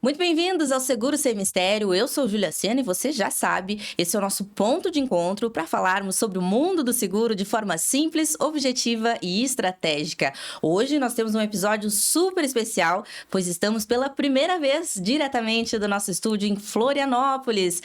Muito bem-vindos ao Seguro Sem Mistério. Eu sou Júlia Sena e você já sabe, esse é o nosso ponto de encontro para falarmos sobre o mundo do seguro de forma simples, objetiva e estratégica. Hoje nós temos um episódio super especial, pois estamos pela primeira vez diretamente do nosso estúdio em Florianópolis,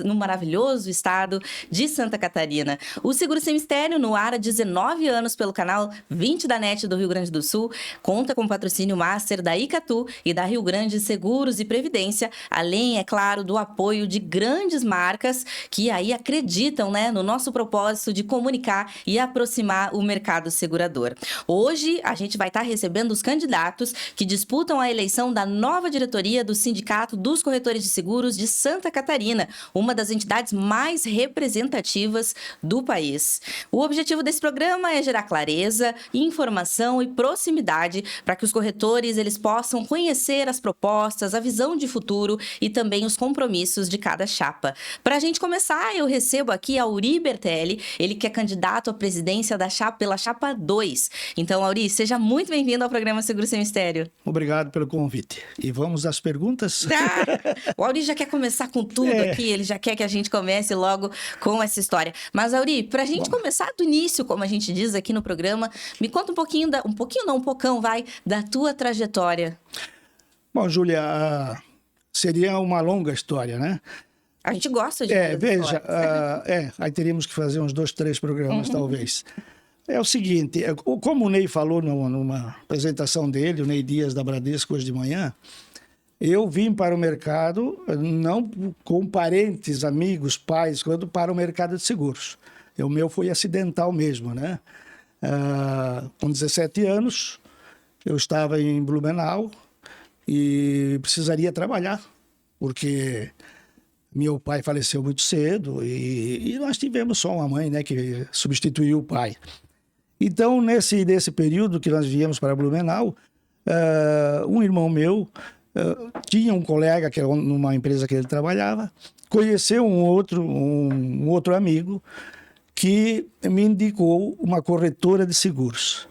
no maravilhoso estado de Santa Catarina. O Seguro Sem Mistério, no ar há 19 anos pelo canal 20 da NET do Rio Grande do Sul, conta com o patrocínio master da Icatu e da Rio Grande Seguros e Previdência, além, é claro, do apoio de grandes marcas que aí acreditam, no nosso propósito de comunicar e aproximar o mercado segurador. Hoje, a gente vai estar recebendo os candidatos que disputam a eleição da nova diretoria do Sindicato dos Corretores de Seguros de Santa Catarina, uma das entidades mais representativas do país. O objetivo desse programa é gerar clareza, informação e proximidade para que os corretores eles possam conhecer as propostas, a visão de futuro e também os compromissos de cada chapa. Para a gente começar, eu recebo aqui Auri Bertelli, ele que é candidato à presidência da chapa pela chapa 2. Então, Auri, seja muito bem-vindo ao programa Seguro Sem Mistério. Obrigado pelo convite. E vamos às perguntas? O Auri já quer começar com tudo aqui, ele já quer que a gente comece logo com essa história. Mas, Auri, para a gente começar do início, como a gente diz aqui no programa, me conta um pocão, da tua trajetória. Bom, Júlia, seria uma longa história, né? A gente gosta de ver veja, aí teríamos que fazer uns 2, 3 programas, talvez. É o seguinte, como o Ney falou numa apresentação dele, o Ney Dias da Bradesco hoje de manhã, eu vim para o mercado, não com parentes, amigos, pais, quanto para o mercado de seguros. O meu foi acidental mesmo, né? Com 17 anos, eu estava em Blumenau, e precisaria trabalhar, porque meu pai faleceu muito cedo e nós tivemos só uma mãe, que substituiu o pai. Então, nesse período que nós viemos para Blumenau, um irmão meu tinha um colega, que era numa empresa que ele trabalhava, conheceu um outro amigo que me indicou uma corretora de seguros,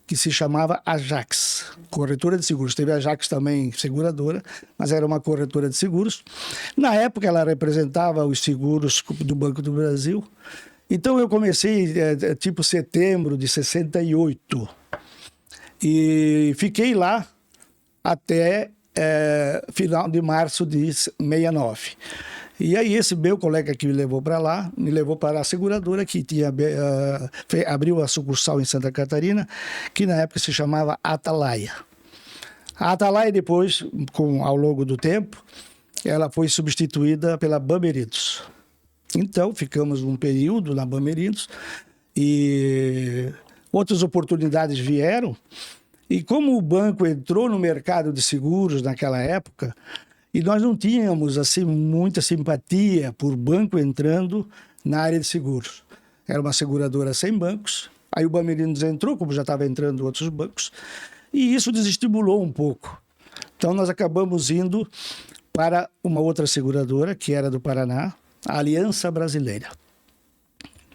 que se chamava Ajax, corretora de seguros. Teve a Ajax também, seguradora, mas era uma corretora de seguros. Na época, ela representava os seguros do Banco do Brasil. Então, eu comecei, tipo setembro de 68. E fiquei lá até final de março de 69. E aí esse meu colega que me levou para lá, me levou para a seguradora que abriu a sucursal em Santa Catarina, que na época se chamava Atalaia. A Atalaia depois, ao longo do tempo, ela foi substituída pela Bameritos. Então ficamos um período na Bameritos e outras oportunidades vieram. E como o banco entrou no mercado de seguros naquela época, e nós não tínhamos, assim, muita simpatia por banco entrando na área de seguros. Era uma seguradora sem bancos. Aí o Bamerinos entrou, como já estava entrando outros bancos. E isso desestimulou um pouco. Então, nós acabamos indo para uma outra seguradora, que era do Paraná, a Aliança Brasileira.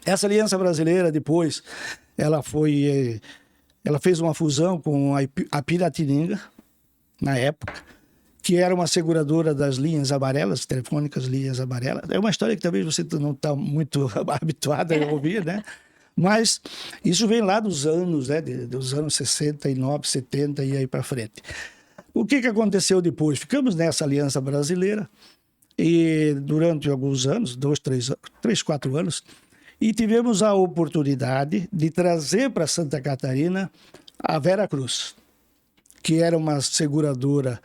Essa Aliança Brasileira, depois, ela fez uma fusão com a Piratininga, na época, que era uma seguradora das linhas amarelas, telefônicas linhas amarelas. É uma história que talvez você não está muito habituado a ouvir, né? Mas isso vem lá dos anos, dos anos 69, 70 e aí para frente. O que aconteceu depois? Ficamos nessa Aliança Brasileira e durante alguns anos, 2, 3, 4 anos, e tivemos a oportunidade de trazer para Santa Catarina a Vera Cruz, que era uma seguradora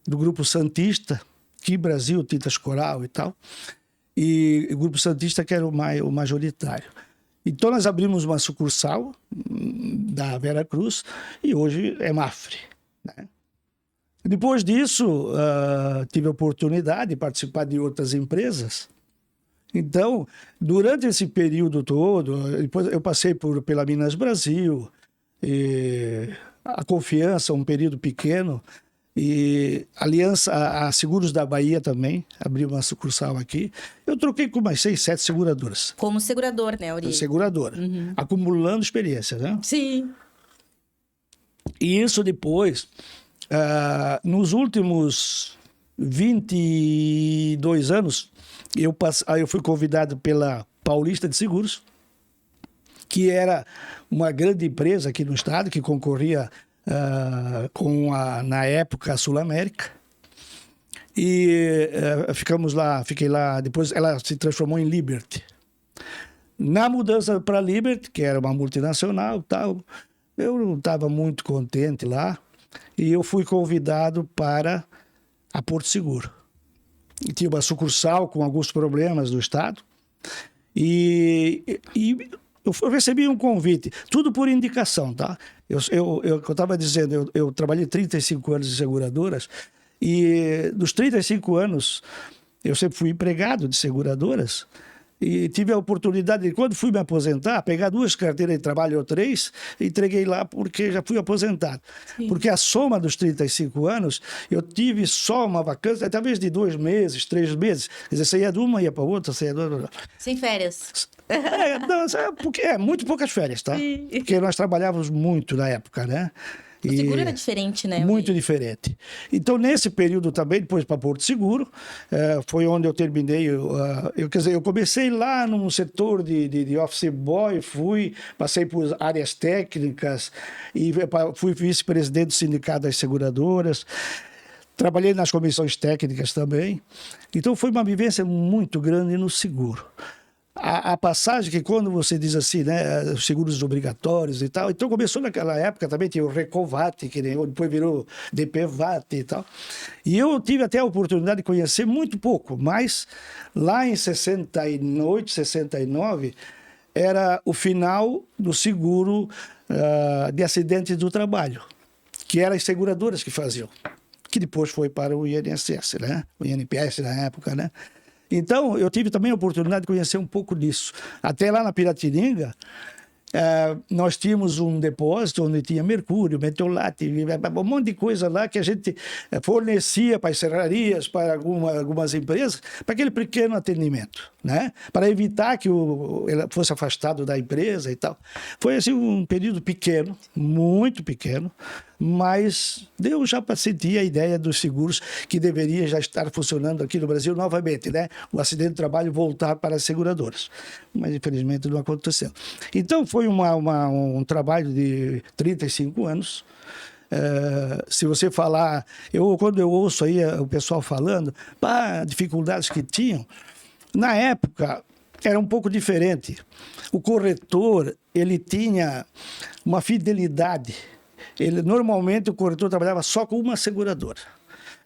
do Grupo Santista, que Brasil, Tintas Coral e tal, e o Grupo Santista que era o majoritário. Então nós abrimos uma sucursal da Vera Cruz e hoje é Mafre, né? Depois disso, tive a oportunidade de participar de outras empresas. Então, durante esse período todo, depois eu passei pela Minas Brasil, a Confiança, um período pequeno, e a Seguros da Bahia também, abriu uma sucursal aqui. Eu troquei com mais 6, 7 seguradoras. Como segurador, né, Auri? Seguradora, acumulando experiência, né? Sim. E isso depois, Nos últimos 22 anos, eu fui convidado pela Paulista de Seguros, que era uma grande empresa aqui no estado, que concorria na época, a Sul América. E fiquei lá, depois ela se transformou em Liberty. Na mudança para a Liberty, que era uma multinacional, tal, eu não estava muito contente lá, e eu fui convidado para a Porto Seguro. E tinha uma sucursal com alguns problemas do estado, e eu recebi um convite, tudo por indicação, tá? Eu estava dizendo, eu trabalhei 35 anos em seguradoras, e dos 35 anos, eu sempre fui empregado de seguradoras, e tive a oportunidade de, quando fui me aposentar, pegar 2 carteiras de trabalho ou 3, e entreguei lá porque já fui aposentado. Sim. Porque a soma dos 35 anos, eu tive só uma vacância, talvez de 2 meses, 3 meses. Quer dizer, saía de uma, ia para outra, saía de outra. Sem férias. Muito poucas férias, tá? Sim. Porque nós trabalhávamos muito na época, né? O seguro era diferente, né? Muito diferente. Então, nesse período também, depois para Porto Seguro, foi onde eu terminei. Quer dizer, eu comecei lá no setor de office boy, passei por áreas técnicas e fui vice-presidente do Sindicato das Seguradoras. Trabalhei nas comissões técnicas também. Então, foi uma vivência muito grande no seguro. A passagem que, quando você diz assim, né, os seguros obrigatórios e tal, então começou naquela época também, tinha o Recovat, que depois virou DPVAT e tal, e eu tive até a oportunidade de conhecer muito pouco, mas lá em 68, 69, era o final do seguro de acidentes do trabalho, que eram as seguradoras que faziam, que depois foi para o INSS, né, o INPS na época, né. Então, eu tive também a oportunidade de conhecer um pouco disso. Até lá na Piratininga, nós tínhamos um depósito onde tinha mercúrio, metiolate, um monte de coisa lá que a gente fornecia para as serrarias, para algumas empresas, para aquele pequeno atendimento, né? Para evitar que ele fosse afastado da empresa e tal. Foi assim um período pequeno, muito pequeno, mas deu já para sentir a ideia dos seguros que deveria já estar funcionando aqui no Brasil novamente, né? O acidente de trabalho voltar para as seguradoras. Mas, infelizmente, não aconteceu. Então, foi um trabalho de 35 anos. Se você falar... Quando eu ouço aí o pessoal falando, dificuldades que tinham, na época era um pouco diferente. O corretor, ele tinha uma fidelidade. Normalmente, o corretor trabalhava só com uma seguradora.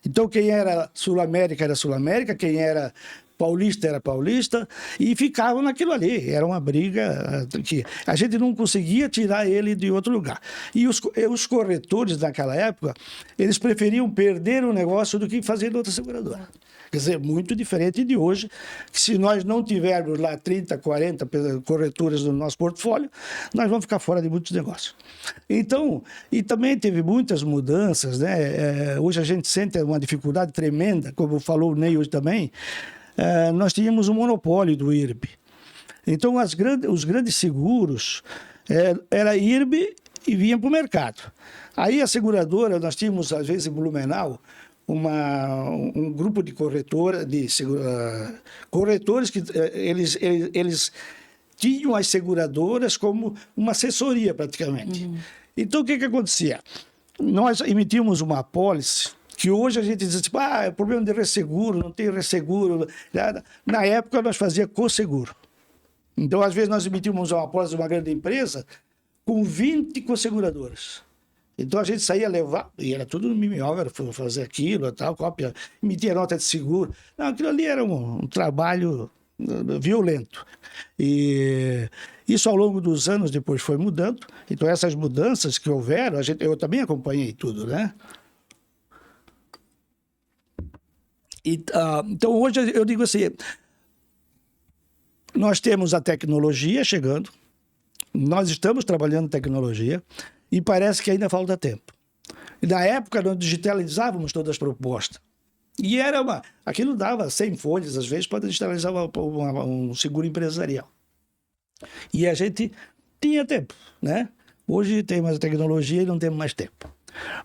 Então, quem era Sul-América era Sul-América, quem era Paulista era Paulista, e ficavam naquilo ali. Era uma briga que a gente não conseguia tirar ele de outro lugar. E os corretores naquela época, eles preferiam perder o negócio do que fazer outra seguradora. Quer dizer, muito diferente de hoje, que se nós não tivermos lá 30, 40 corretoras no nosso portfólio, nós vamos ficar fora de muitos negócios. Então, e também teve muitas mudanças, né? Hoje a gente sente uma dificuldade tremenda, como falou o Ney hoje também. Nós tínhamos um monopólio do IRB. Então, os grandes seguros era IRB e vinham para o mercado. Aí a seguradora, nós tínhamos, às vezes, em Blumenau, um grupo de corretores que eles tinham as seguradoras como uma assessoria, praticamente. Uhum. Então, o que acontecia? Nós emitimos uma apólice que hoje a gente diz, tipo, é problema de resseguro, não tem resseguro. Na época, nós fazíamos co-seguro. Então, às vezes, nós emitimos uma apólice de uma grande empresa com 20 co-seguradoras. Então, a gente saía levar, e era tudo no mimeógrafo, fazer aquilo, tal, cópia, emitia nota de seguro. Não, aquilo ali era um trabalho violento. E isso, ao longo dos anos, depois foi mudando. Então, essas mudanças que houveram, eu também acompanhei tudo, né? Então, hoje eu digo assim, nós temos a tecnologia chegando, nós estamos trabalhando tecnologia e parece que ainda falta tempo. E na época nós digitalizávamos todas as propostas. E aquilo dava 100 folhas, às vezes, para digitalizar um seguro empresarial. E a gente tinha tempo, né? Hoje tem mais tecnologia e não temos mais tempo.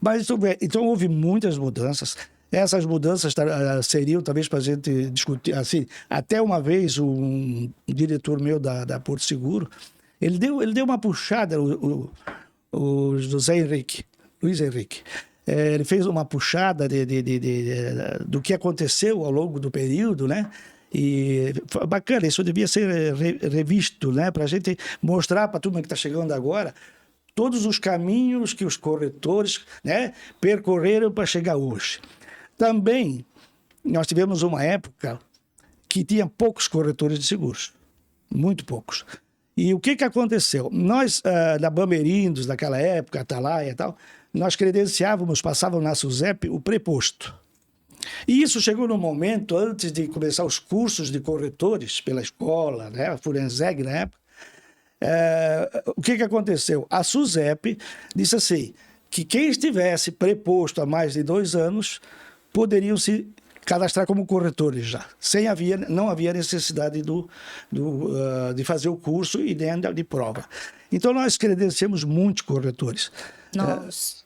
Mas então houve muitas mudanças. Essas mudanças seriam talvez para a gente discutir. Assim, até uma vez um diretor meu da Porto Seguro, ele deu uma puxada, o José Henrique, Luiz Henrique. Ele fez uma puxada do que aconteceu ao longo do período, né? E bacana, isso devia ser revisto, né? Para a gente mostrar para a turma que está chegando agora todos os caminhos que os corretores, né, percorreram para chegar hoje. Também nós tivemos uma época que tinha poucos corretores de seguros, muito poucos. E o que aconteceu? Nós, da Bamerindos, naquela época, Atalaia e tal, nós credenciávamos, passávamos na SUSEP o preposto. E isso chegou no momento, antes de começar os cursos de corretores pela escola, né, a Furenseg na época. O que aconteceu? A SUSEP disse assim, que quem estivesse preposto há mais de 2 anos poderiam se cadastrar como corretores já. Não havia necessidade de fazer o curso e nem de prova. Então, nós credenciamos muitos corretores. Novos.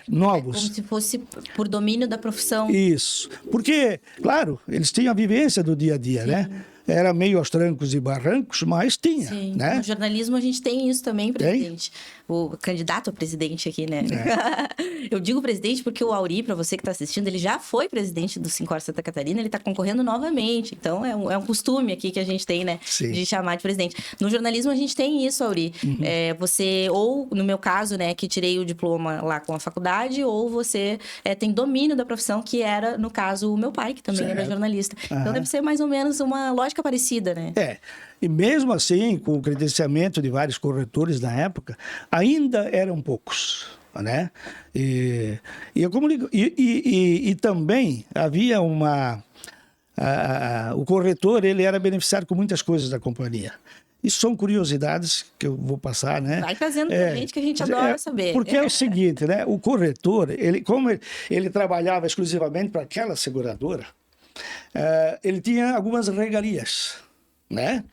Novos. Como se fosse por domínio da profissão. Isso. Porque, claro, eles tinham a vivência do dia a dia, sim, né? Era meio aos trancos e barrancos, mas tinha, sim, né? No jornalismo a gente tem isso também, presidente. Tem? O candidato a presidente aqui, né? Eu digo presidente porque o Auri, para você que está assistindo, ele já foi presidente do Sincor Santa Catarina, ele está concorrendo novamente. Então, é um costume aqui que a gente tem, né? Sim. De chamar de presidente. No jornalismo a gente tem isso, Auri. Uhum. Você, ou no meu caso, né, que tirei o diploma lá com a faculdade, ou você tem domínio da profissão, que era, no caso, o meu pai, que também era jornalista. Uhum. Então, deve ser mais ou menos uma lógica parecida, né? E mesmo assim, com o credenciamento de vários corretores na época, ainda eram poucos, né? E também havia o corretor, ele era beneficiado com muitas coisas da companhia. Isso são curiosidades que eu vou passar, né? Vai trazendo pra gente, que a gente adora saber. Porque é o seguinte, né? O corretor, como ele trabalhava exclusivamente para aquela seguradora, ele tinha algumas regalias, né?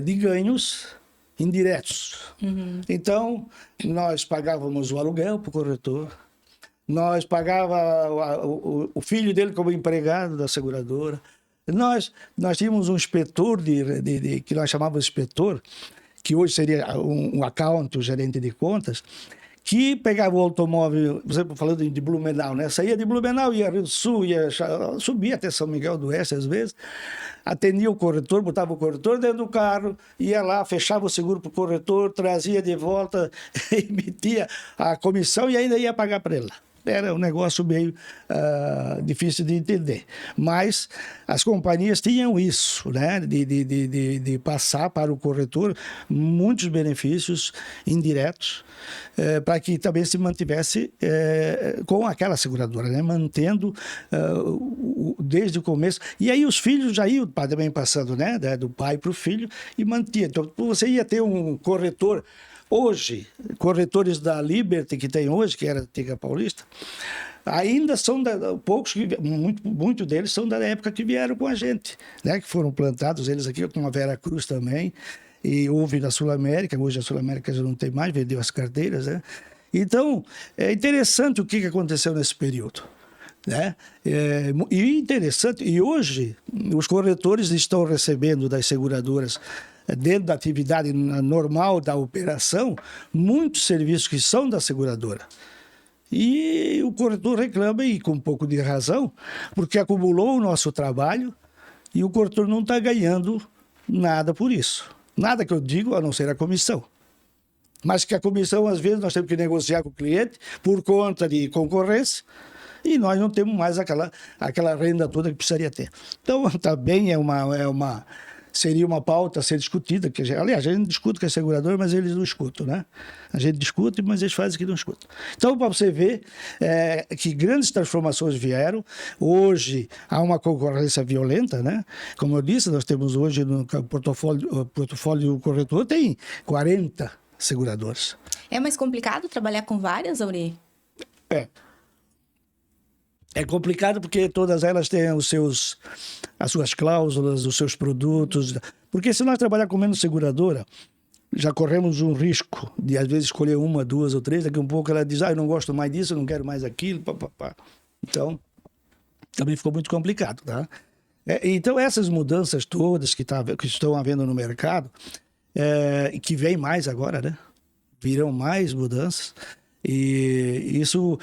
De ganhos indiretos. Uhum. Então, nós pagávamos o aluguel para o corretor, nós pagávamos o filho dele como empregado da seguradora, nós tínhamos um inspetor que nós chamávamos de inspetor, que hoje seria um account, um gerente de contas, que pegava o automóvel, por exemplo, falando de Blumenau, né? Saía de Blumenau, ia Rio do Sul, subia até São Miguel do Oeste, às vezes, atendia o corretor, botava o corretor dentro do carro, ia lá, fechava o seguro para o corretor, trazia de volta, emitia a comissão e ainda ia pagar para ele. Era um negócio meio difícil de entender. Mas as companhias tinham isso, né? De passar para o corretor muitos benefícios indiretos para que também se mantivesse com aquela seguradora, né? Mantendo desde o começo. E aí os filhos já iam também passando, né? Do pai para o filho e mantinha. Então você ia ter um corretor. Hoje, corretores da Liberty que tem hoje, que era a antiga Paulista, ainda são poucos, muito deles são da época que vieram com a gente, né? Que foram plantados, eles aqui com a Vera Cruz também, e houve na Sul América, hoje a Sul América já não tem mais, vendeu as carteiras, né? Então, é interessante o que aconteceu nesse período, né? E interessante, e hoje os corretores estão recebendo das seguradoras, dentro da atividade normal da operação, muitos serviços que são da seguradora. E o corretor reclama, e com um pouco de razão, porque acumulou o nosso trabalho e o corretor não está ganhando nada por isso. Nada que eu digo, a não ser a comissão. Mas que a comissão, às vezes, nós temos que negociar com o cliente por conta de concorrência, e nós não temos mais aquela renda toda que precisaria ter. Então, também seria uma pauta a ser discutida, aliás, a gente discute com a seguradora, mas eles não escutam, né? A gente discute, mas eles fazem que não escutam. Então, para você ver que grandes transformações vieram, hoje há uma concorrência violenta, né? Como eu disse, nós temos hoje no portfólio do corretor, tem 40 seguradoras. É mais complicado trabalhar com várias, Auri? É complicado porque todas elas têm as suas cláusulas, os seus produtos. Porque se nós trabalhar com menos seguradora, já corremos um risco de, às vezes, escolher uma, duas ou três. Daqui a um pouco ela diz, eu não gosto mais disso, eu não quero mais aquilo. Pá, pá, pá. Então, também ficou muito complicado, tá? Então, essas mudanças todas que estão havendo no mercado, e que vem mais agora, né? Virão mais mudanças. E isso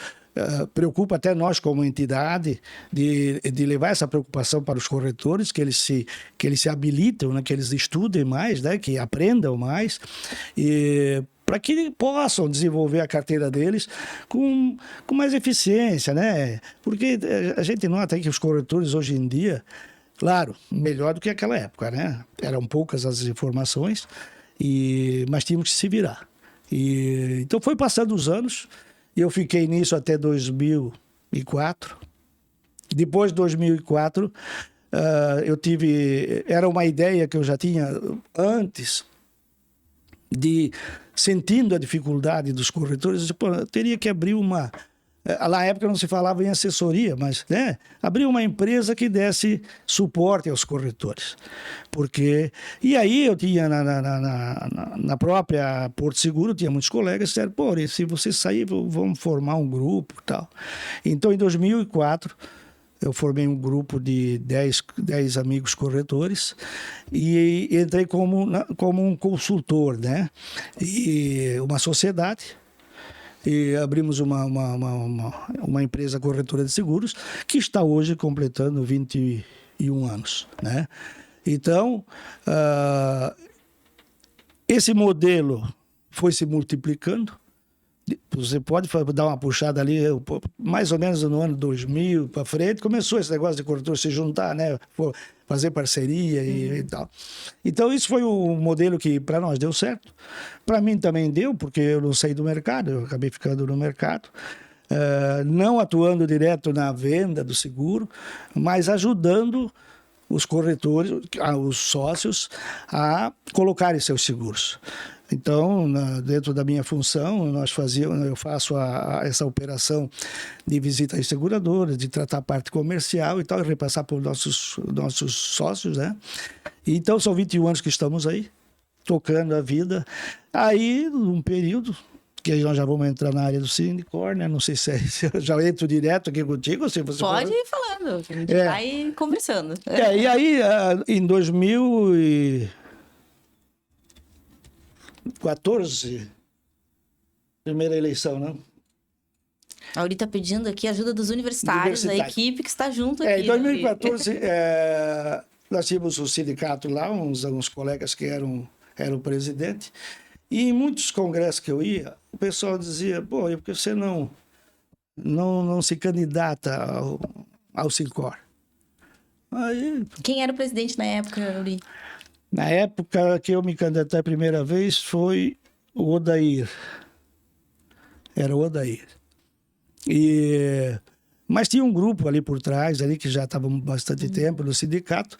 preocupa até nós como entidade de levar essa preocupação para os corretores, que eles se habilitem, né? Que eles estudem mais, né? Que aprendam mais, e para que possam desenvolver a carteira deles com mais eficiência, né? Porque a gente nota aí que os corretores hoje em dia, claro, melhor do que aquela época, né? Eram poucas as informações, mas tínhamos que se virar. Então foi passando os anos, e eu fiquei nisso até 2004. Depois de 2004, era uma ideia que eu já tinha antes, sentindo a dificuldade dos corretores, eu teria que abrir uma... Na época não se falava em assessoria, mas, né, abrir uma empresa que desse suporte aos corretores. E aí eu tinha na própria Porto Seguro, tinha muitos colegas que disseram, pô, se você sair, vamos formar um grupo e tal. Então, em 2004, eu formei um grupo de 10 amigos corretores e entrei como um consultor, né? E uma sociedade. E abrimos uma empresa corretora de seguros que está hoje completando 21 anos, né? Então, esse modelo foi se multiplicando. Você pode dar uma puxada ali, mais ou menos no ano 2000 para frente, começou esse negócio de corretor se juntar, né? Fazer parceria e tal. Então, isso foi o modelo que para nós deu certo. Para mim também deu, porque eu não saí do mercado, eu acabei ficando no mercado. Não atuando direto na venda do seguro, mas ajudando os corretores, os sócios, a colocarem seus seguros. Então, dentro da minha função, eu faço essa operação de visita às seguradoras, de tratar a parte comercial e tal, e repassar para os nossos sócios, né? Então, são 21 anos que estamos aí, tocando a vida. Aí, num período que nós já vamos entrar na área do Sindicor, né? Não sei se eu já entro direto aqui contigo, ou se você pode ir falando, a gente vai conversando. E aí, em 2014, primeira eleição, não? A Auri está pedindo aqui a ajuda dos universitários, da equipe que está junto aqui. Em 2014, nós tínhamos o sindicato lá, uns colegas que eram o presidente, e em muitos congressos que eu ia, o pessoal dizia, pô, por que você não se candidata ao Sindicor? Aí, quem era o presidente na época, Auri? Na época que eu me candidatei a primeira vez foi o Odair. Era o Odair. Mas tinha um grupo ali por trás, ali que já estava bastante tempo no sindicato,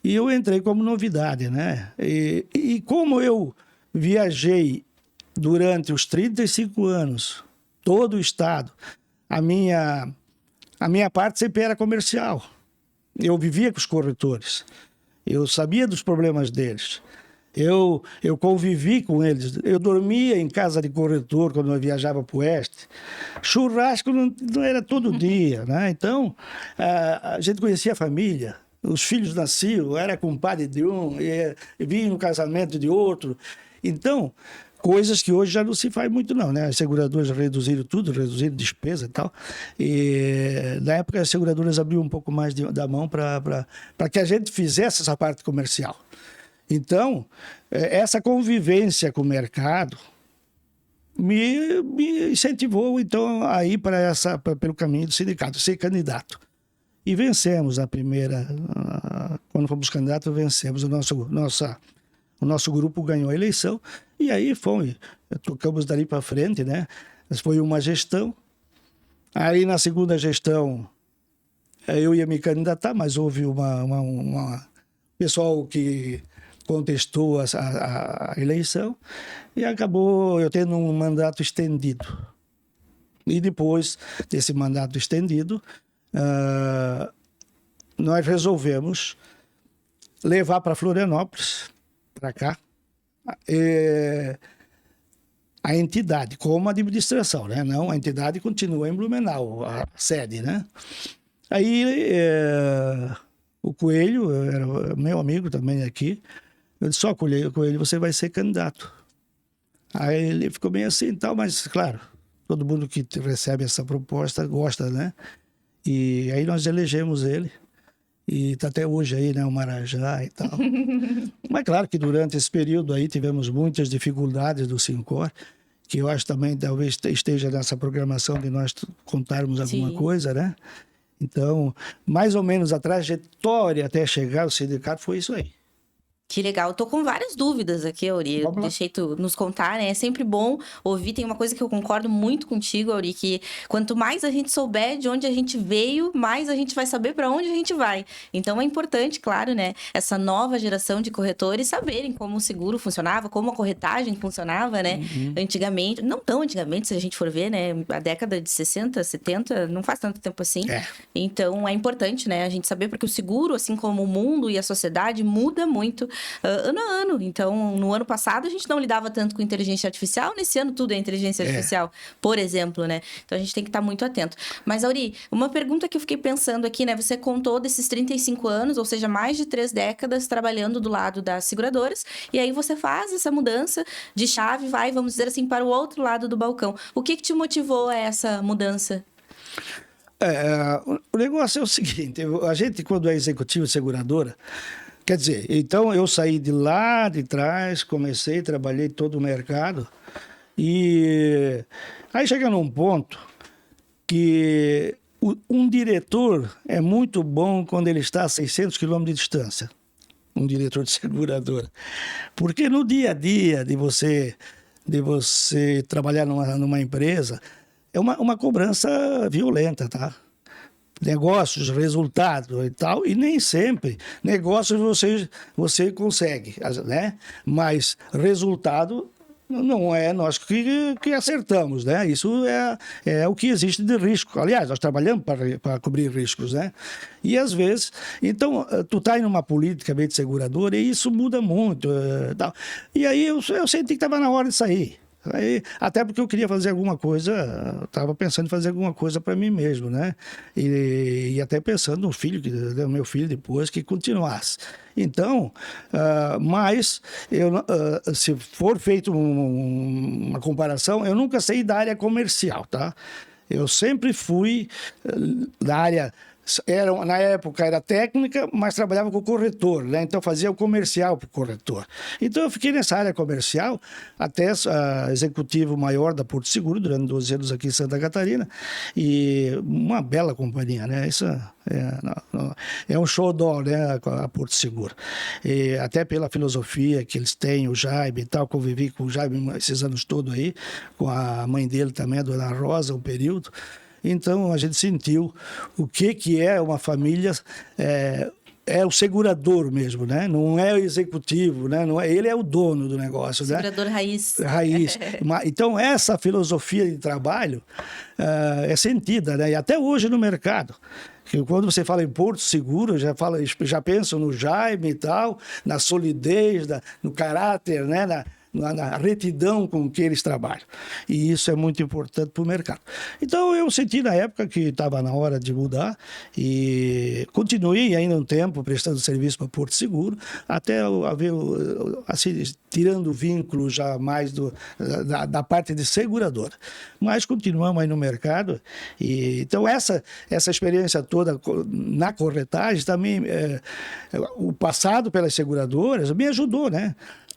e eu entrei como novidade, né? E como eu viajei durante os 35 anos, todo o estado, a minha parte sempre era comercial. Eu vivia com os corretores. Eu sabia dos problemas deles. Eu convivi com eles. Eu dormia em casa de corretor quando eu viajava para o oeste. Churrasco não era todo dia, né? Então, a gente conhecia a família. Os filhos nasciam, era compadre de um, e vinha no casamento de outro. Então, coisas que hoje já não se faz muito não, né? As seguradoras reduziram tudo, reduziram despesa e tal. E na época as seguradoras abriam um pouco mais da mão para que a gente fizesse essa parte comercial. Então, essa convivência com o mercado me incentivou então a ir pelo caminho do sindicato, ser candidato. E vencemos a primeira, quando fomos candidatos, vencemos. O nosso grupo ganhou a eleição e aí tocamos dali para frente, né? Mas foi uma gestão. Aí na segunda gestão eu ia me candidatar, mas houve uma pessoal que contestou a eleição e acabou eu tendo um mandato estendido. E depois desse mandato estendido, nós resolvemos levar para Florianópolis, para cá, a entidade, como administração, né? Não, a entidade continua em Blumenau, a sede, né? Aí o Coelho, era meu amigo também aqui, eu disse, só Coelho, você vai ser candidato. Aí ele ficou bem assim e tal, mas claro, todo mundo que recebe essa proposta gosta, né? E aí nós elegemos ele. E está até hoje aí, né, o Marajá e tal. Mas claro que durante esse período aí tivemos muitas dificuldades do Sincor, que eu acho também talvez esteja nessa programação de nós contarmos alguma Sim. coisa, né? Então, mais ou menos a trajetória até chegar ao sindicato foi isso aí. Que legal. Eu tô com várias dúvidas aqui, Auri. Vamos lá. Deixei tu nos contar, né? É sempre bom ouvir. Tem uma coisa que eu concordo muito contigo, Auri, que quanto mais a gente souber de onde a gente veio, mais a gente vai saber para onde a gente vai. Então é importante, claro, né? Essa nova geração de corretores saberem como o seguro funcionava, como a corretagem funcionava, né? Antigamente, não tão antigamente, se a gente for ver, né? A década de 60, 70, não faz tanto tempo assim. Então é importante, né? A gente saber, porque o seguro, assim como o mundo e a sociedade, muda muito ano a ano. Então, no ano passado, a gente não lidava tanto com inteligência artificial, nesse ano tudo é inteligência artificial, por exemplo, né? Então, a gente tem que estar muito atento. Mas, Auri, uma pergunta que eu fiquei pensando aqui, né? Você contou desses 35 anos, ou seja, mais de 3 décadas trabalhando do lado das seguradoras, e aí você faz essa mudança de chave, vai, vamos dizer assim, para o outro lado do balcão. O que te motivou a essa mudança? O negócio é o seguinte, a gente quando é executivo de seguradora, quer dizer, então eu saí de lá de trás, comecei, trabalhei todo o mercado e aí chega num ponto que um diretor é muito bom quando ele está a 600 quilômetros de distância, um diretor de seguradora, porque no dia a dia de você trabalhar numa empresa, é uma cobrança violenta, tá? Negócios, resultado e tal, e nem sempre negócios você consegue, né? Mas resultado não é nós que acertamos, né? Isso é o que existe de risco. Aliás, nós trabalhamos para cobrir riscos, né? E às vezes, então, tu tá em uma política meio de seguradora e isso muda muito. Tal. E aí eu senti que estava na hora de sair. Aí, até porque eu queria fazer alguma coisa, estava pensando em fazer alguma coisa para mim mesmo, né? E até pensando no filho, no meu filho depois, que continuasse. Então, mas se for feito uma comparação, eu nunca saí da área comercial, tá? Eu sempre fui da área... na época era técnica, mas trabalhava com o corretor, né? Então fazia o comercial para o corretor. Então eu fiquei nessa área comercial até executivo maior da Porto Seguro, durante 12 anos aqui em Santa Catarina, e uma bela companhia, né? Isso é um xodó, né? A Porto Seguro. E até pela filosofia que eles têm, o Jaime e tal, convivi com o Jaime esses anos todos aí, com a mãe dele também, a dona Rosa, um período. Então, a gente sentiu o que é uma família, é o segurador mesmo, né? Não é o executivo, né? Não é, ele é o dono do negócio, segurador, né? Raiz. Raiz. Então, essa filosofia de trabalho é sentida, né? E até hoje no mercado. Quando você fala em Porto Seguro, já pensa no Jaime e tal, na solidez, no caráter, né? Na retidão com que eles trabalham. E isso é muito importante para o mercado. Então, eu senti na época que estava na hora de mudar e continuei ainda um tempo prestando serviço para Porto Seguro, até haver, assim, tirando o vínculo já mais da parte de seguradora. Mas continuamos aí no mercado. Então, essa experiência toda na corretagem também, o passado pelas seguradoras me ajudou, né?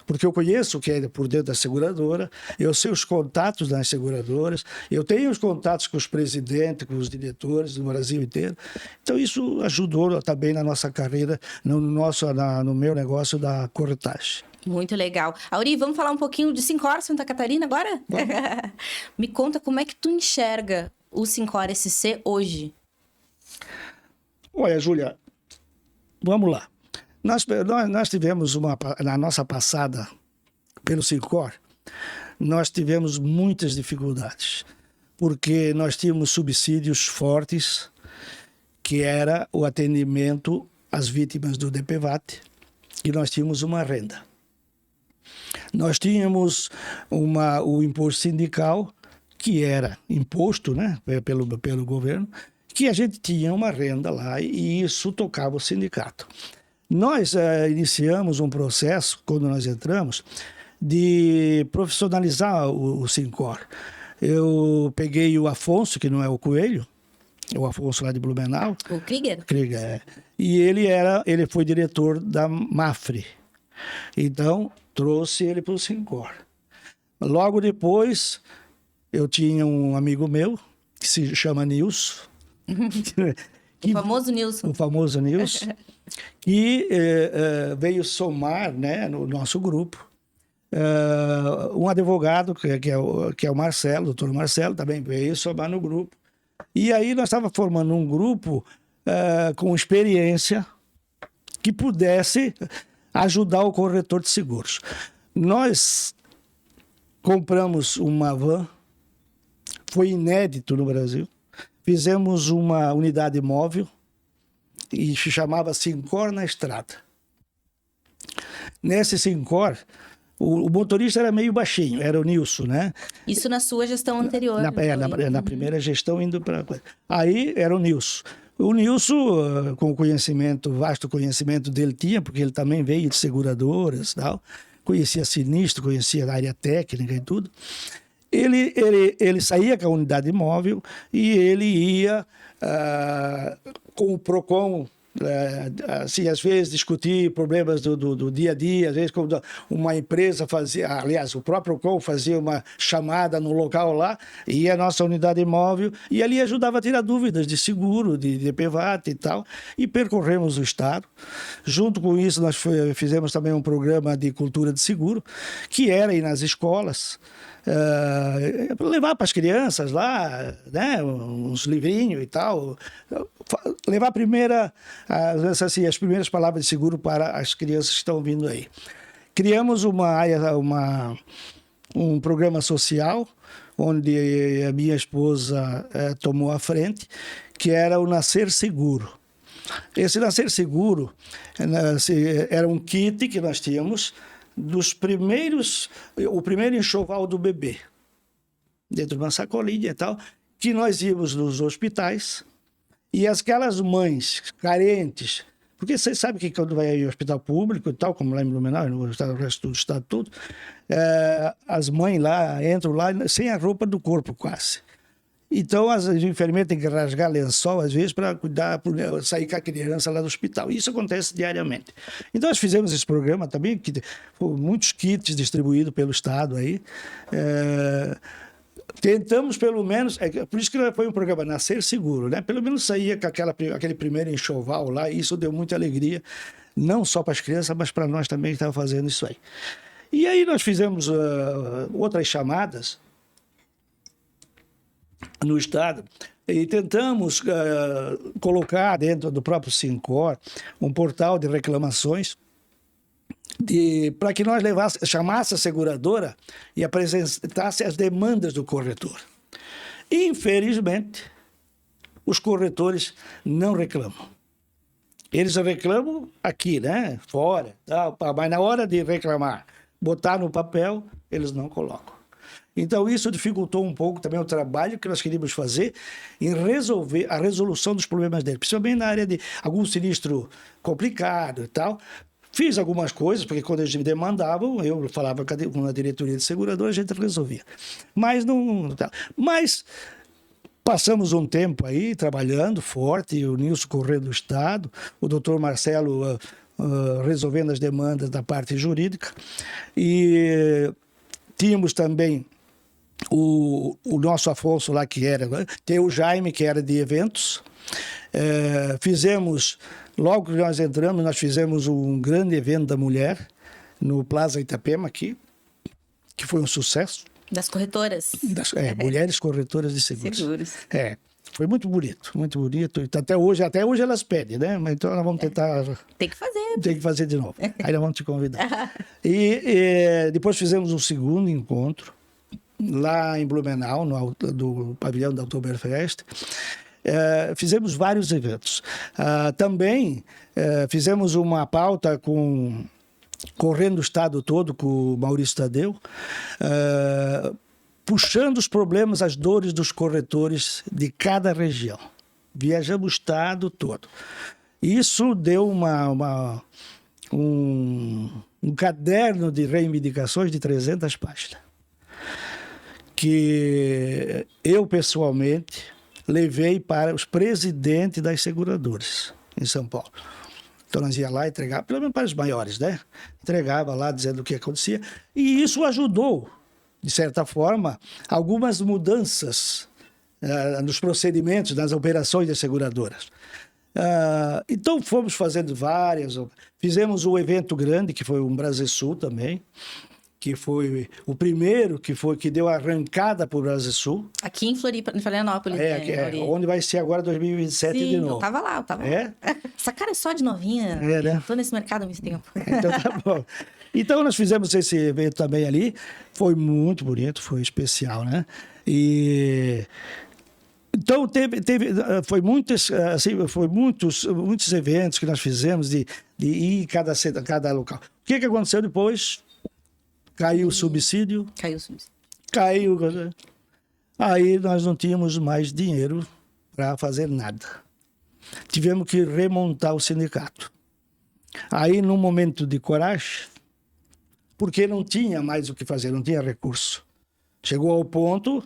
Porque eu conheço o que é por dentro da seguradora, eu sei os contatos das seguradoras, eu tenho os contatos com os presidentes, com os diretores do Brasil inteiro. Então, isso ajudou também na nossa carreira, no meu negócio da corretagem. Muito legal. Auri, vamos falar um pouquinho de Sincor Santa Catarina agora? Me conta como é que tu enxerga o Sincor SC hoje. Olha, Júlia, vamos lá. Nós tivemos na nossa passada pelo Sincor, nós tivemos muitas dificuldades, porque nós tínhamos subsídios fortes, que era o atendimento às vítimas do DPVAT, e nós tínhamos uma renda. Nós tínhamos o imposto sindical, que era imposto, né, pelo governo, que a gente tinha uma renda lá e isso tocava o sindicato. Nós iniciamos um processo, quando nós entramos, de profissionalizar o Sincor. Eu peguei o Afonso, que não é o Coelho, o Afonso lá de Blumenau. O Krieger? Krieger, é. E ele foi diretor da Mafre. Então, trouxe ele para o Sincor. Logo depois, eu tinha um amigo meu, que se chama Nilson. O famoso Nilson. O famoso Nilson, que veio somar, né, no nosso grupo. Um advogado, que é o Marcelo, o doutor Marcelo, também veio somar no grupo. E aí nós estávamos formando um grupo com experiência que pudesse ajudar o corretor de seguros. Nós compramos uma van, foi inédito no Brasil, fizemos uma unidade móvel e se chamava Sincor na Estrada. Nesse Sincor, o motorista era meio baixinho, era o Nilson, né? Isso na sua gestão anterior. Na primeira gestão, indo para... Aí era o Nilson. O Nilson, com o conhecimento, vasto conhecimento dele tinha, porque ele também veio de seguradoras e tal, conhecia sinistro, conhecia a área técnica e tudo. Ele saía com a unidade móvel e ele ia com o PROCON, assim, às vezes discutir problemas do dia a dia, às vezes quando uma empresa fazia, aliás, o próprio PROCON fazia uma chamada no local lá, ia a nossa unidade móvel e ali ajudava a tirar dúvidas de seguro, de PVAT e tal, e percorremos o estado. Junto com isso, nós fizemos também um programa de cultura de seguro, que era ir nas escolas, levar para as crianças lá, né, uns livrinhos e tal, levar as primeiras palavras de seguro para as crianças que estão vindo aí. Criamos um programa social, onde a minha esposa tomou a frente, que era o Nascer Seguro. Esse Nascer Seguro era um kit que nós tínhamos, o primeiro enxoval do bebê, dentro de uma sacolinha e tal, que nós íamos nos hospitais e aquelas mães carentes, porque você sabe que quando vai ao hospital público e tal, como lá em Blumenau, no resto do estado todo, as mães lá entram lá sem a roupa do corpo quase. Então, as enfermeiras têm que rasgar lençol, às vezes, para sair com a criança lá do hospital. Isso acontece diariamente. Então, nós fizemos esse programa também, que foram muitos kits distribuídos pelo Estado aí. Tentamos, pelo menos, por isso que foi um programa Nascer Seguro, né? Pelo menos saía com aquele primeiro enxoval lá, e isso deu muita alegria, não só para as crianças, mas para nós também que estávamos fazendo isso aí. E aí nós fizemos outras chamadas no estado e tentamos colocar dentro do próprio Sincor um portal de reclamações para que nós chamasse a seguradora e apresentasse as demandas do corretor. Infelizmente, os corretores não reclamam. Eles reclamam aqui, né? Fora, tal, mas na hora de reclamar, botar no papel, eles não colocam. Então, isso dificultou um pouco também o trabalho que nós queríamos fazer em resolver a resolução dos problemas dele, principalmente na área de algum sinistro complicado e tal. Fiz algumas coisas, porque quando eles me demandavam, eu falava com a diretoria de seguradora, a gente resolvia. Mas não... Mas passamos um tempo aí trabalhando forte, o Nilson correndo do Estado, o doutor Marcelo resolvendo as demandas da parte jurídica. E tínhamos também o nosso Afonso lá, que era... Tem o Jaime, que era de eventos. Fizemos... Logo que nós entramos, nós fizemos um grande evento da mulher no Plaza Itapema aqui, que foi um sucesso. Das corretoras. Mulheres corretoras de seguros. Foi muito bonito, muito bonito. Até hoje elas pedem, né? Mas então nós vamos tentar... Tem que fazer. Tem que fazer de novo. Aí nós vamos te convidar. E depois fizemos um segundo encontro lá em Blumenau, do pavilhão da Oktoberfest. Fizemos vários eventos. Também fizemos uma pauta com correndo o estado todo com o Maurício Tadeu, puxando os problemas, as dores dos corretores de cada região. Viajamos o estado todo. Isso deu um caderno de reivindicações de 300 páginas, que eu, pessoalmente, levei para os presidentes das seguradoras em São Paulo. Então, nós ia lá entregar, pelo menos para os maiores, né? Entregava lá, dizendo o que acontecia. E isso ajudou, de certa forma, algumas mudanças nos procedimentos, nas operações das seguradoras. Então, fomos fazendo várias. Fizemos um evento grande, que foi um Brasil também, que foi o primeiro que deu a arrancada para o Brasil. Aqui em Florianópolis. Onde vai ser agora 2027 Sim, de novo. Eu tava lá. Essa cara é só de novinha. Né? Tô nesse mercado há muito tempo. Então tá bom. Então nós fizemos esse evento também ali. Foi muito bonito, foi especial, né? Então foi muitos eventos que nós fizemos de ir em cada local. O que aconteceu depois? Caiu o subsídio. Caiu. Aí nós não tínhamos mais dinheiro para fazer nada. Tivemos que remontar o sindicato. Aí, num momento de coragem, porque não tinha mais o que fazer, não tinha recurso. Chegou ao ponto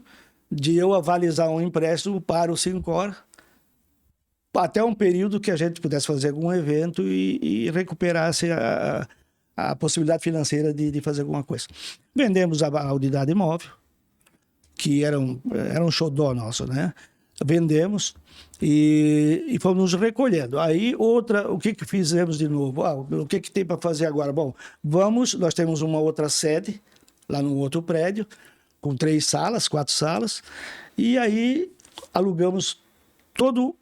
de eu avalizar um empréstimo para o Sincor, até um período que a gente pudesse fazer algum evento e recuperasse a possibilidade financeira de fazer alguma coisa. Vendemos a unidade imóvel, que era um xodó nosso, né? Vendemos e fomos nos recolhendo. Aí, o que fizemos de novo? O que tem para fazer agora? Bom, nós temos uma outra sede, lá no outro prédio, com 4 salas, e aí alugamos todo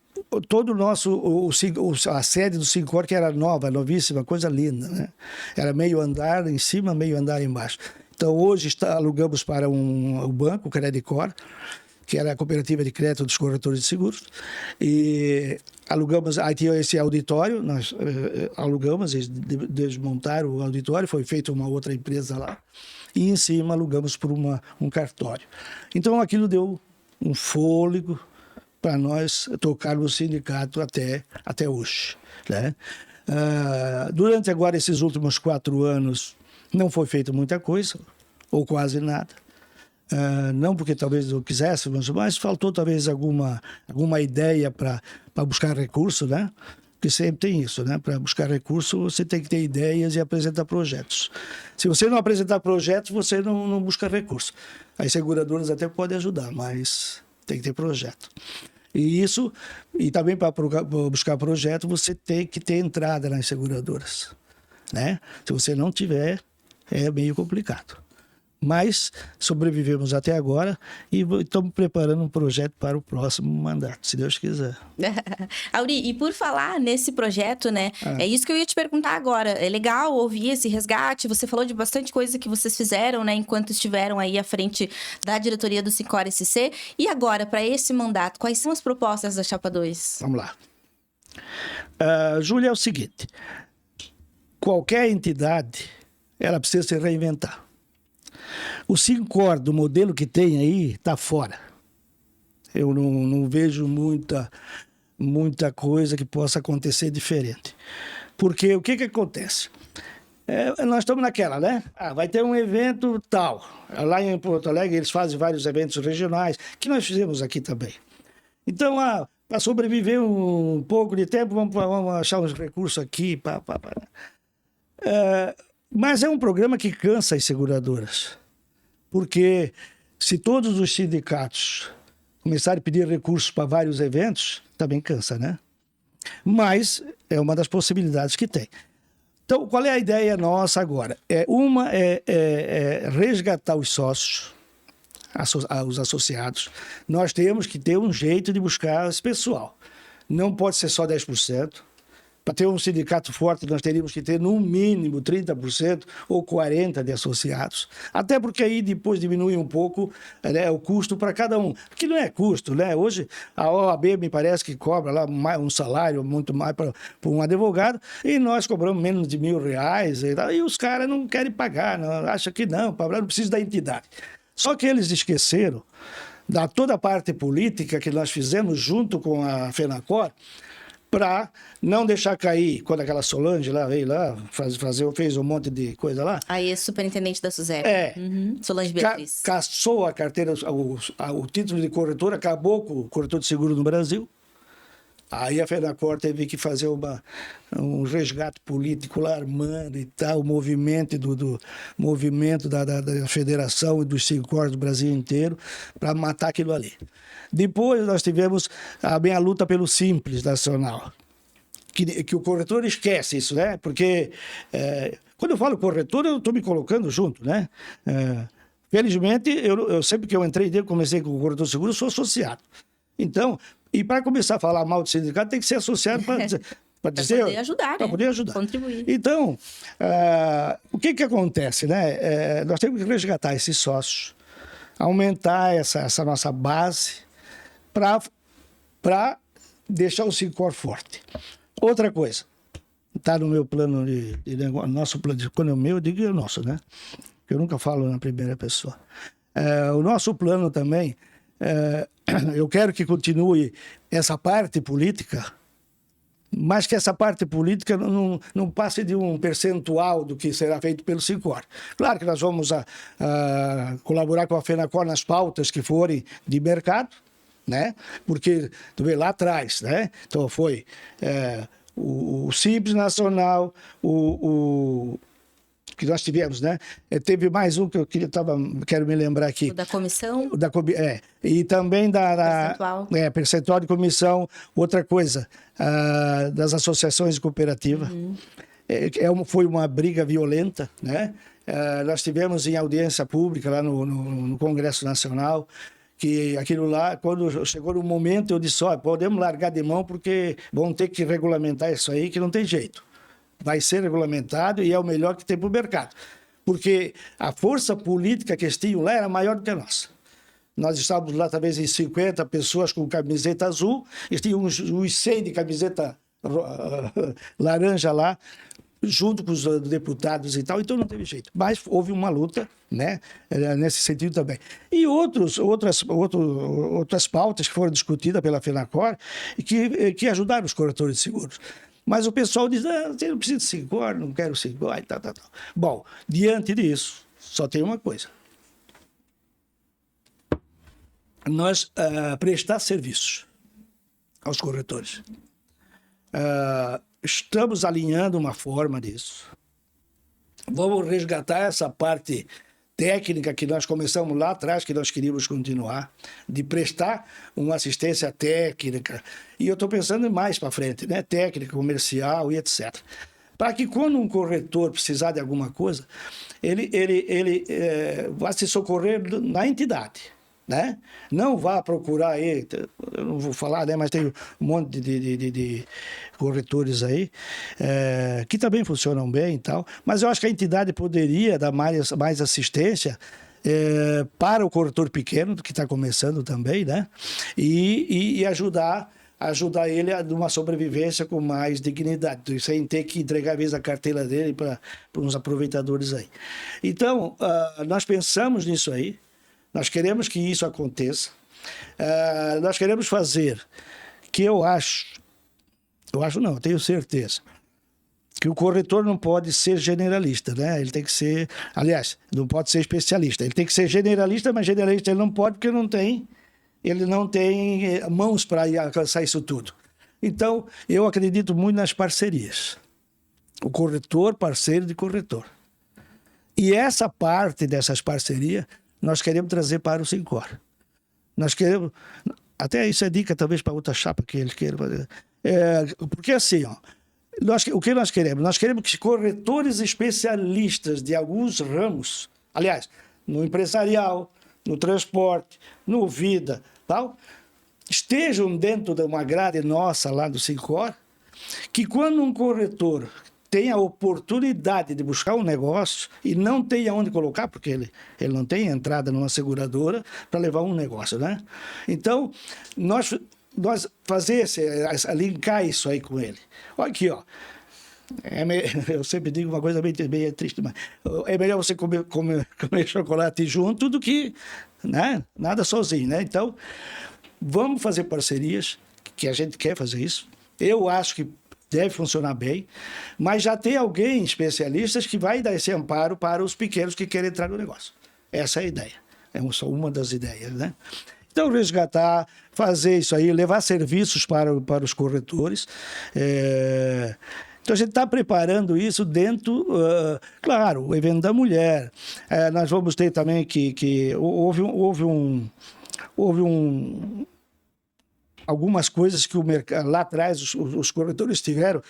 o nosso, a sede do Sincor, que era novíssima, coisa linda, né? Era meio andar em cima, meio andar embaixo. Então, hoje alugamos para o banco, o Credicor, que era a cooperativa de crédito dos corretores de seguros, e alugamos, aí tinha esse auditório, nós alugamos, eles desmontaram o auditório, foi feita uma outra empresa lá, e em cima alugamos por um cartório. Então, aquilo deu um fôlego para nós tocarmos o sindicato até hoje, né? Durante agora esses últimos 4 anos não foi feita muita coisa, ou quase nada. Não porque talvez não quiséssemos, mas faltou talvez alguma ideia para buscar recurso, né? Porque sempre tem isso, né? Para buscar recurso você tem que ter ideias e apresentar projetos. Se você não apresentar projetos, você não busca recurso. As seguradoras até podem ajudar, mas tem que ter projeto. E também para buscar projeto, você tem que ter entrada nas seguradoras, né? Se você não tiver, é meio complicado. Mas sobrevivemos até agora e estamos preparando um projeto para o próximo mandato, se Deus quiser. Auri, e por falar nesse projeto, né? É isso que eu ia te perguntar agora. É legal ouvir esse resgate. Você falou de bastante coisa que vocês fizeram, né? Enquanto estiveram aí à frente da diretoria do Sincor SC. E agora, para esse mandato, quais são as propostas da Chapa 2? Vamos lá. Júlia, é o seguinte. Qualquer entidade, ela precisa se reinventar. O Sincor, do modelo que tem aí, está fora. Eu não vejo muita coisa que possa acontecer diferente. Porque o que acontece? Nós estamos naquela, né? Vai ter um evento tal. Lá em Porto Alegre, eles fazem vários eventos regionais, que nós fizemos aqui também. Então, para sobreviver um pouco de tempo, vamos achar uns recursos aqui. Mas é um programa que cansa as seguradoras. Porque se todos os sindicatos começarem a pedir recursos para vários eventos, também cansa, né? Mas é uma das possibilidades que tem. Então, qual é a ideia nossa agora? Uma é resgatar os sócios, os associados. Nós temos que ter um jeito de buscar esse pessoal. Não pode ser só 10%. para ter um sindicato forte, nós teríamos que ter no mínimo 30% ou 40% de associados. Até porque aí depois diminui um pouco, né, o custo para cada um. Porque não é custo, né? Hoje a OAB me parece que cobra lá um salário muito mais para um advogado e nós cobramos menos de R$ 1.000 e os caras não querem pagar, acham que não precisa da entidade. Só que eles esqueceram da toda a parte política que nós fizemos junto com a FENACOR, para não deixar cair, quando aquela Solange lá veio lá, fez um monte de coisa lá. A ex-superintendente da SUSEP. Solange Beatriz. Cassou a carteira, o título de corretor, acabou com o corretor de seguro no Brasil. Aí a FENACOR teve que fazer um resgate político lá, armando e tal, o movimento da federação e dos Sincor do Brasil inteiro, para matar aquilo ali. Depois nós tivemos também a luta pelo Simples Nacional, que o corretor esquece isso, né? Porque quando eu falo corretor, eu estou me colocando junto, né? Felizmente, eu sempre que eu entrei, comecei com o corretor de seguro, eu sou associado. Então, e para começar a falar mal do sindicato, tem que ser associado para poder ajudar, né? Para poder ajudar. Contribuir. Então, o que acontece, né? Nós temos que resgatar esses sócios, aumentar essa nossa base para deixar o Sincor forte. Outra coisa, está no meu plano de negócio, nosso plano de, quando é o meu, eu digo é o nosso, né? Eu nunca falo na primeira pessoa. O nosso plano também, eu quero que continue essa parte política, mas que essa parte política não passe de um percentual do que será feito pelo Sincor. Claro que nós vamos colaborar com a FENACOR nas pautas que forem de mercado, né? Porque, tu vê, lá atrás, né? Então foi o Simples Nacional, que nós tivemos, né? Teve mais um que eu quero me lembrar aqui. O da comissão? E também percentual. Percentual de comissão. Outra coisa, das associações de cooperativa. Foi uma briga violenta, né? Nós tivemos em audiência pública lá no Congresso Nacional, que aquilo lá, quando chegou no momento, eu disse, podemos largar de mão porque vão ter que regulamentar isso aí, que não tem jeito. Vai ser regulamentado e é o melhor que tem para o mercado. Porque a força política que eles tinham lá era maior do que a nossa. Nós estávamos lá, talvez, em 50 pessoas com camiseta azul, eles tinham uns 100 de camiseta laranja lá, junto com os deputados e tal, então não teve jeito. Mas houve uma luta, né, nesse sentido também. E outras pautas que foram discutidas pela FENACOR e que ajudaram os corretores de seguros. Mas o pessoal diz, eu não preciso de Sincor, não quero Sincor e tal. Bom, diante disso, só tem uma coisa. Nós prestar serviços aos corretores. Estamos alinhando uma forma disso. Vamos resgatar essa parte técnica que nós começamos lá atrás, que nós queríamos continuar, de prestar uma assistência técnica. E eu estou pensando mais para frente, né? Técnica, comercial e etc. Para que quando um corretor precisar de alguma coisa, ele vá se socorrer na entidade, né? Não vá procurar aí, eu não vou falar, né? Mas tem um monte de corretores aí que também funcionam bem e tal, mas eu acho que a entidade poderia dar mais assistência para o corretor pequeno, que está começando também, né? E ajudar ele a uma sobrevivência com mais dignidade, sem ter que entregar, às vezes, a carteira dele para uns aproveitadores aí. Então, nós pensamos nisso aí, nós queremos que isso aconteça, nós queremos fazer que eu tenho certeza, que o corretor não pode ser generalista, né? Ele tem que ser, aliás, não pode ser especialista, ele tem que ser generalista, mas generalista ele não pode porque ele não tem mãos para alcançar isso tudo. Então, eu acredito muito nas parcerias. O corretor, parceiro de corretor. E essa parte dessas parcerias, nós queremos trazer para o Sincor. Nós queremos... Até isso é dica, talvez, para outra chapa que ele queira fazer. Porque assim, o que nós queremos? Nós queremos que corretores especialistas de alguns ramos, aliás, no empresarial, no transporte, no vida, tal, estejam dentro de uma grade nossa lá do Sincor que quando um corretor tem a oportunidade de buscar um negócio e não tem aonde colocar, porque ele não tem entrada numa seguradora para levar um negócio, né? Então, nós linkar isso aí com ele. Olha aqui, ó. Eu sempre digo uma coisa bem triste, mas é melhor você comer chocolate junto do que, né, nada sozinho, né? Então, vamos fazer parcerias, que a gente quer fazer isso. Eu acho que deve funcionar bem, mas já tem alguém, especialistas, que vai dar esse amparo para os pequenos que querem entrar no negócio. Essa é a ideia. É só uma das ideias, né? Então, resgatar, fazer isso aí, levar serviços para os corretores. Então, a gente está preparando isso dentro, claro, o evento da mulher. Nós vamos ter também que houve algumas coisas que o mercado, lá atrás os corretores tiveram,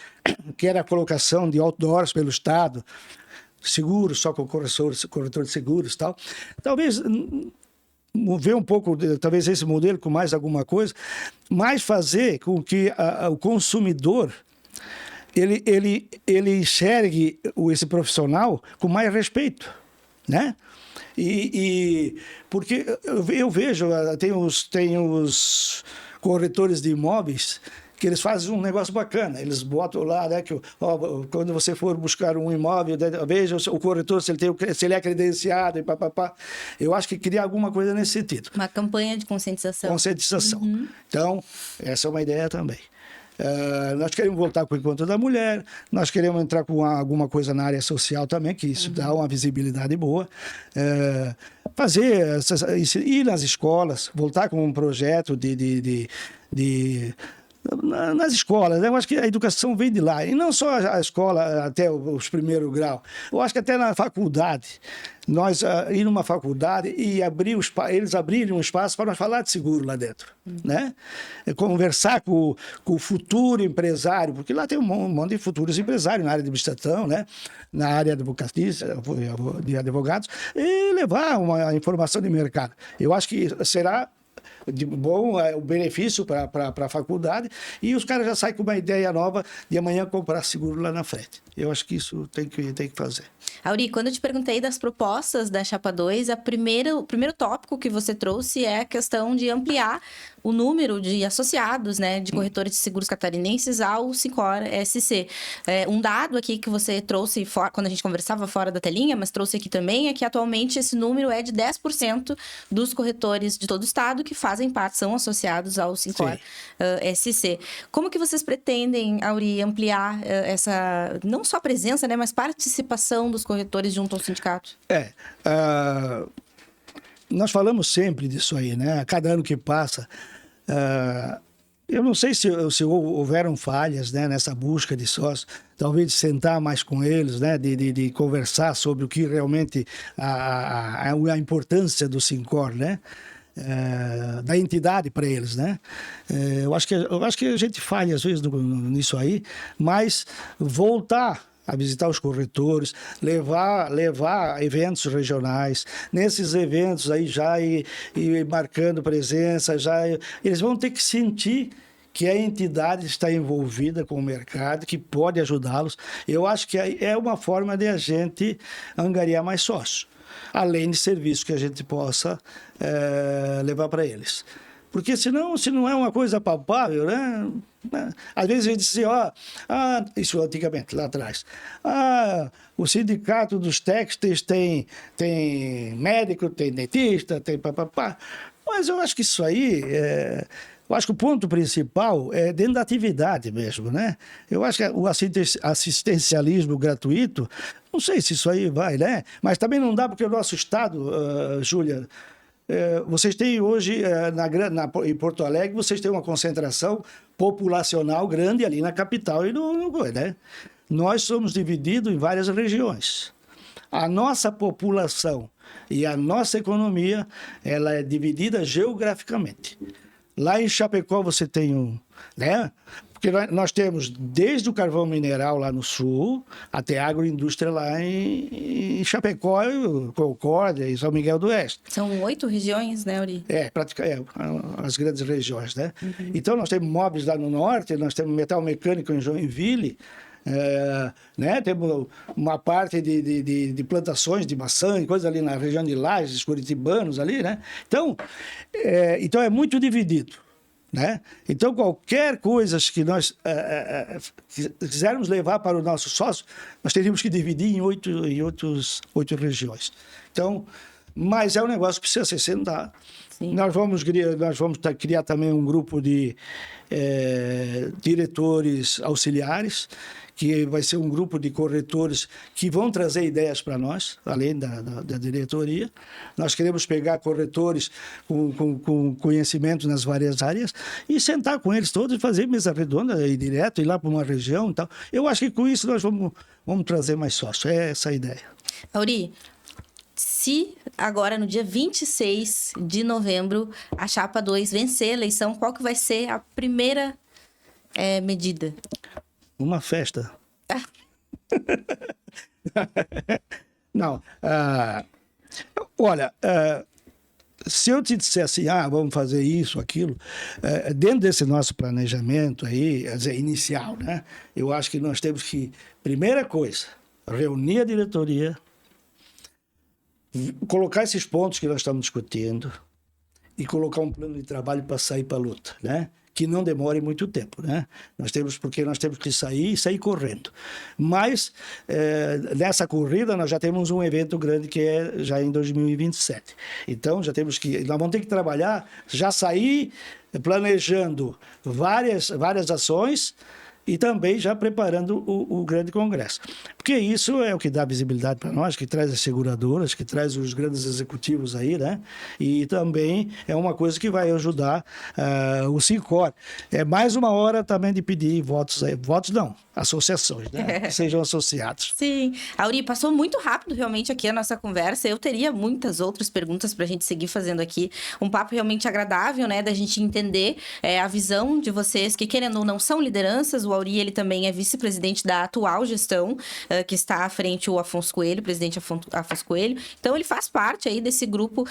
que era a colocação de outdoors pelo Estado, seguros, só com corretor de seguros e tal. Talvez mover um pouco, talvez esse modelo com mais alguma coisa, mas fazer com que o consumidor ele enxergue esse profissional com mais respeito, né? Porque eu vejo, tem os corretores de imóveis que eles fazem um negócio bacana. Eles botam lá, né, que quando você for buscar um imóvel, veja o corretor se ele é credenciado e papapá. Eu acho que criar alguma coisa nesse sentido. Uma campanha de conscientização. Conscientização. Uhum. Então, essa é uma ideia também. Nós queremos voltar com o Encontro da Mulher, nós queremos entrar com alguma coisa na área social também, que isso dá uma visibilidade boa. Ir nas escolas, voltar com um projeto nas escolas, né? Eu acho que a educação vem de lá, e não só a escola até os primeiros graus, eu acho que até na faculdade, nós ir numa faculdade e eles abrirem um espaço para nós falar de seguro lá dentro, né? Conversar com o futuro empresário, porque lá tem um monte de futuros empresários na área de administração, né? Na área de advogados, e levar uma informação de mercado. Eu acho que será de bom o benefício para a faculdade, e os caras já saem com uma ideia nova de amanhã comprar seguro lá na frente. Eu acho que isso tem que fazer. Auri, quando eu te perguntei das propostas da Chapa 2, o primeiro tópico que você trouxe é a questão de ampliar o número de associados, né, de corretores de seguros catarinenses ao Sincor SC. Um dado aqui que você trouxe quando a gente conversava fora da telinha, mas trouxe aqui também, é que atualmente esse número é de 10% dos corretores de todo o estado que fazem parte, são associados ao Sincor SC. Como que vocês pretendem, Auri, ampliar essa, não só presença, né, mas participação dos corretores junto ao sindicato? Nós falamos sempre disso aí, né? A cada ano que passa, eu não sei se houveram falhas, né, nessa busca de sócios, talvez de sentar mais com eles, né, de conversar sobre o que realmente a importância do Sincor, né? Da entidade para eles, né? Eu acho que a gente falha às vezes nisso aí, mas voltar a visitar os corretores, levar eventos regionais, nesses eventos aí já e marcando presença, eles vão ter que sentir que a entidade está envolvida com o mercado, que pode ajudá-los. Eu acho que é uma forma de a gente angariar mais sócios, além de serviços que a gente possa levar para eles. Porque se não é uma coisa palpável, né? Às vezes a gente dizia, isso antigamente, lá atrás, o sindicato dos têxteis tem médico, tem dentista, tem papapá. Mas eu acho que isso aí, eu acho que o ponto principal é dentro da atividade mesmo, né? Eu acho que o assistencialismo gratuito, não sei se isso aí vai, né? Mas também não dá, porque o nosso estado, Júlia, vocês têm hoje, em Porto Alegre, vocês têm uma concentração populacional grande ali na capital e né? Nós somos divididos em várias regiões. A nossa população e a nossa economia, ela é dividida geograficamente. Lá em Chapecó você tem né? Porque nós temos desde o carvão mineral lá no sul até a agroindústria lá em Chapecó, Concórdia e São Miguel do Oeste. São 8 regiões, né, Auri? As grandes regiões, né? Então nós temos móveis lá no norte, nós temos metal mecânico em Joinville, né? Temos uma parte de plantações de maçã e coisa ali na região de Lages, curitibanos ali, né? Então é muito dividido, né? Então qualquer coisa que nós quisermos levar para o nosso sócio, nós teríamos que dividir em oito regiões. Então, mas é um negócio que precisa ser sentado. Nós vamos criar também um grupo de diretores auxiliares, que vai ser um grupo de corretores que vão trazer ideias para nós, além da diretoria. Nós queremos pegar corretores com conhecimento nas várias áreas e sentar com eles todos e fazer mesa redonda e direto, ir lá para uma região e tal. Eu acho que com isso nós vamos trazer mais sócios. É essa a ideia. Auri, se agora no dia 26 de novembro a Chapa 2 vencer a eleição, qual que vai ser a primeira medida? Uma festa. Não. Olha, se eu te dissesse, vamos fazer isso, aquilo, dentro desse nosso planejamento aí, quer dizer, inicial, né? Eu acho que nós temos que, primeira coisa, reunir a diretoria, colocar esses pontos que nós estamos discutindo e colocar um plano de trabalho para sair para a luta, né? Que não demore muito tempo, né? Porque nós temos que sair correndo. Mas, nessa corrida, nós já temos um evento grande que é já em 2027. Então, nós vamos ter que trabalhar, já sair planejando várias ações e também já preparando o grande congresso. Porque isso é o que dá visibilidade para nós, que traz as seguradoras, que traz os grandes executivos aí, né? E também é uma coisa que vai ajudar o Sincor. É mais uma hora também de pedir votos aí. Votos não, associações, né? Que sejam associados. Sim. Auri, passou muito rápido realmente aqui a nossa conversa. Eu teria muitas outras perguntas para a gente seguir fazendo aqui. Um papo realmente agradável, né? Da gente entender a visão de vocês, que querendo ou não são lideranças. O Auri, ele também é vice-presidente da atual gestão, que está à frente o Afonso Coelho, presidente Afonso Coelho. Então, ele faz parte aí desse grupo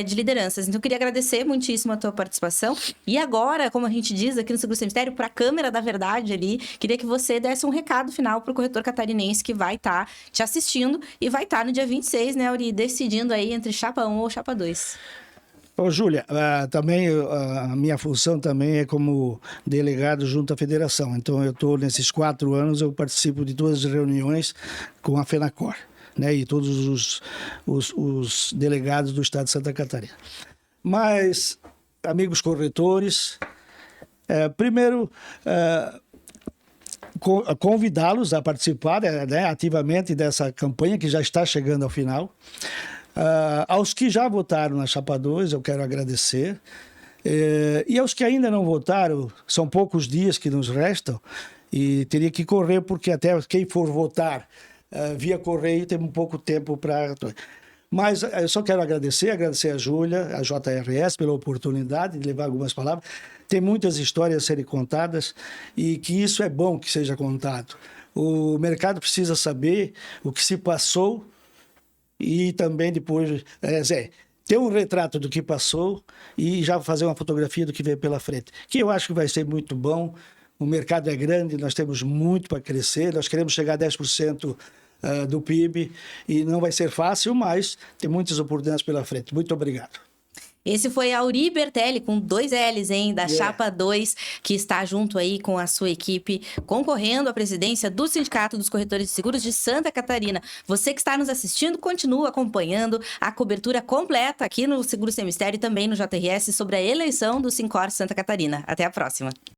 de lideranças. Então, eu queria agradecer muitíssimo a tua participação. E agora, como a gente diz aqui no Seguro Sem Mistério, para a câmera da verdade ali, queria que você desse um recado final para o corretor catarinense que vai estar te assistindo e vai estar no dia 26, né, Auri, decidindo aí entre Chapa 1 ou Chapa 2. Ô, Júlia, também a minha função também é como delegado junto à federação. Então, eu estou nesses 4 anos, eu participo de todas as reuniões com a FENACOR, né, e todos os delegados do estado de Santa Catarina. Mas, amigos corretores, primeiro, convidá-los a participar, né, ativamente dessa campanha que já está chegando ao final. Aos que já votaram na Chapa 2, eu quero agradecer. E aos que ainda não votaram, são poucos dias que nos restam e teria que correr, porque até quem for votar via correio tem um pouco tempo para... Mas eu só quero agradecer a Júlia, a JRS, pela oportunidade de levar algumas palavras. Tem muitas histórias a serem contadas e que isso é bom que seja contado. O mercado precisa saber o que se passou e também depois ter um retrato do que passou e já fazer uma fotografia do que vem pela frente, que eu acho que vai ser muito bom. O mercado é grande, nós temos muito para crescer, nós queremos chegar a 10% do PIB e não vai ser fácil, mas tem muitas oportunidades pela frente. Muito obrigado. Esse foi Auri Bertelli, com 2 L's, da Chapa 2, que está junto aí com a sua equipe, concorrendo à presidência do Sindicato dos Corretores de Seguros de Santa Catarina. Você que está nos assistindo, continua acompanhando a cobertura completa aqui no Seguro Sem Mistério e também no JRS sobre a eleição do Sincor Santa Catarina. Até a próxima.